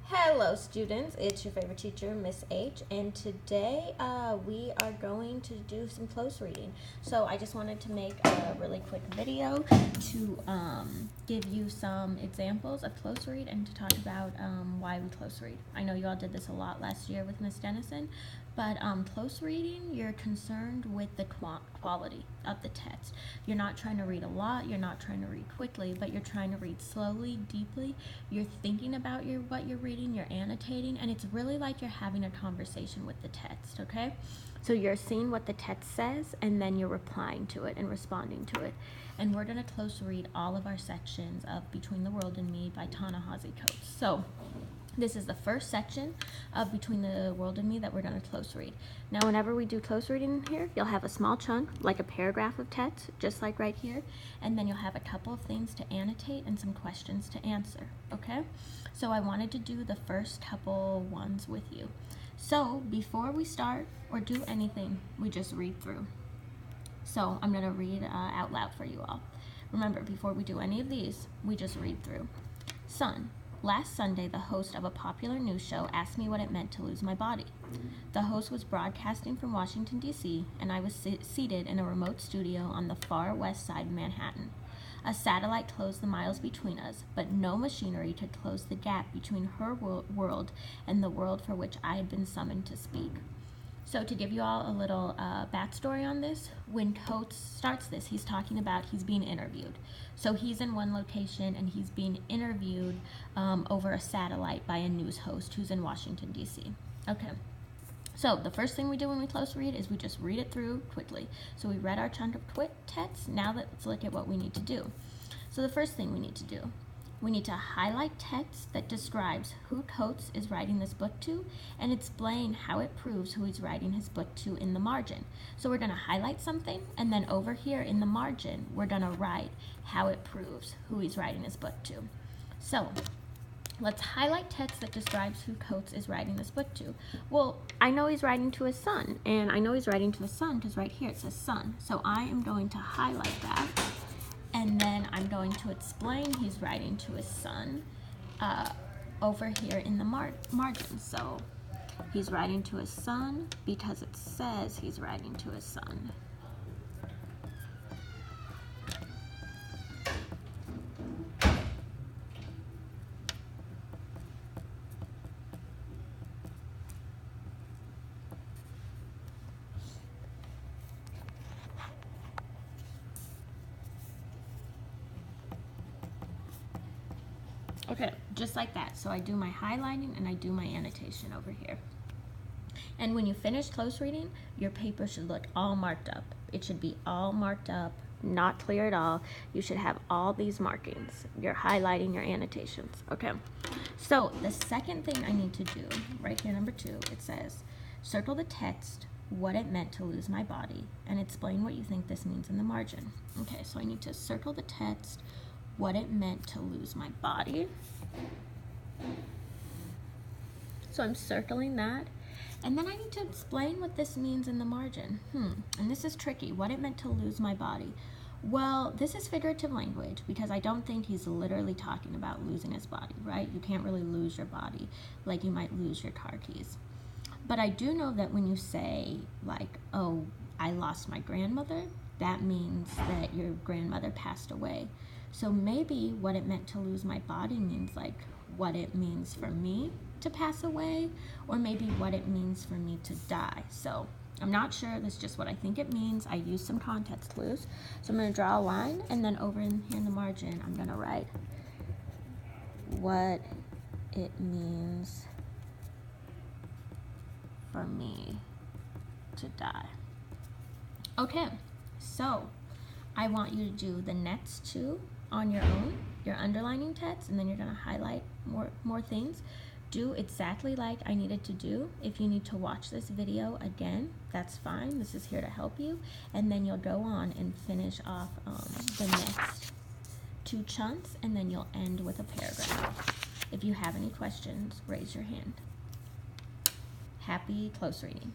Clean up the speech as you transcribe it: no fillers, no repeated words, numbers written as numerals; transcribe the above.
Hello students, it's your favorite teacher, Miss H, and today we are going to do some close reading. So I just wanted to make a really quick video to give you some examples of close read and to talk about why we close read. I know you all did this a lot last year with Miss Dennison, but close reading, you're concerned with the quality of the text. You're not trying to read a lot, you're not trying to read quickly, but you're trying to read slowly, deeply. You're thinking about what you're reading, you're annotating, and it's really like you're having a conversation with the text, okay? So you're seeing what the text says, and then you're replying to it and responding to it. And we're going to close read all of our sections of Between the World and Me by Ta-Nehisi Coates. So this is the first section of Between the World and Me that we're going to close read. Now, whenever we do close reading here, you'll have a small chunk, like a paragraph of text, just like right here, and then you'll have a couple of things to annotate and some questions to answer, okay? So I wanted to do the first couple ones with you. So before we start or do anything, we just read through. So I'm going to read out loud for you all. Remember, before we do any of these, we just read through. Son. Last Sunday, the host of a popular news show asked me what it meant to lose my body. The host was broadcasting from Washington, D.C., and I was seated in a remote studio on the far west side of Manhattan. A satellite closed the miles between us, but no machinery could close the gap between her world and the world for which I had been summoned to speak. So to give you all a little backstory on this, when Coates starts this, he's talking about he's being interviewed. So he's in one location and he's being interviewed over a satellite by a news host who's in Washington, D.C. Okay, so the first thing we do when we close read is we just read it through quickly. So we read our chunk of text. Now let's look at what we need to do. So the first thing we need to do, we need to highlight text that describes who Coates is writing this book to and explain how it proves who he's writing his book to in the margin. So we're going to highlight something, and then over here in the margin, we're going to write how it proves who he's writing his book to. So let's highlight text that describes who Coates is writing this book to. Well, I know he's writing to his son, and I know he's writing to his son because right here it says son. So I am going to highlight that. And then I'm going to explain he's writing to his son over here in the margin. So he's writing to his son because it says he's writing to his son. Okay, just like that. So I do my highlighting and I do my annotation over here. And when you finish close reading, your paper should look all marked up. It should be all marked up, not clear at all. You should have all these markings, your highlighting, your annotations. Okay, so the second thing I need to do, right here, number 2, it says, circle the text, what it meant to lose my body, and explain what you think this means in the margin. Okay, so I need to circle the text, what it meant to lose my body. So I'm circling that. And then I need to explain what this means in the margin. And this is tricky. What it meant to lose my body. Well, this is figurative language because I don't think he's literally talking about losing his body, right? You can't really lose your body like you might lose your car keys. But I do know that when you say, like, oh, I lost my grandmother, that means that your grandmother passed away. So maybe what it meant to lose my body means like what it means for me to pass away, or maybe what it means for me to die. So I'm not sure, that's just what I think it means. I used some context clues. So I'm going to draw a line, and then over in here in the margin, I'm going to write what it means for me to die. Okay, so I want you to do the next 2 on your own. You're underlining text, and then you're going to highlight more things. Do exactly like I needed to do. If you need to watch this video again, that's fine. This is here to help you. And then you'll go on and finish off the next 2 chunks, and then you'll end with a paragraph. If you have any questions, raise your hand. Happy close reading.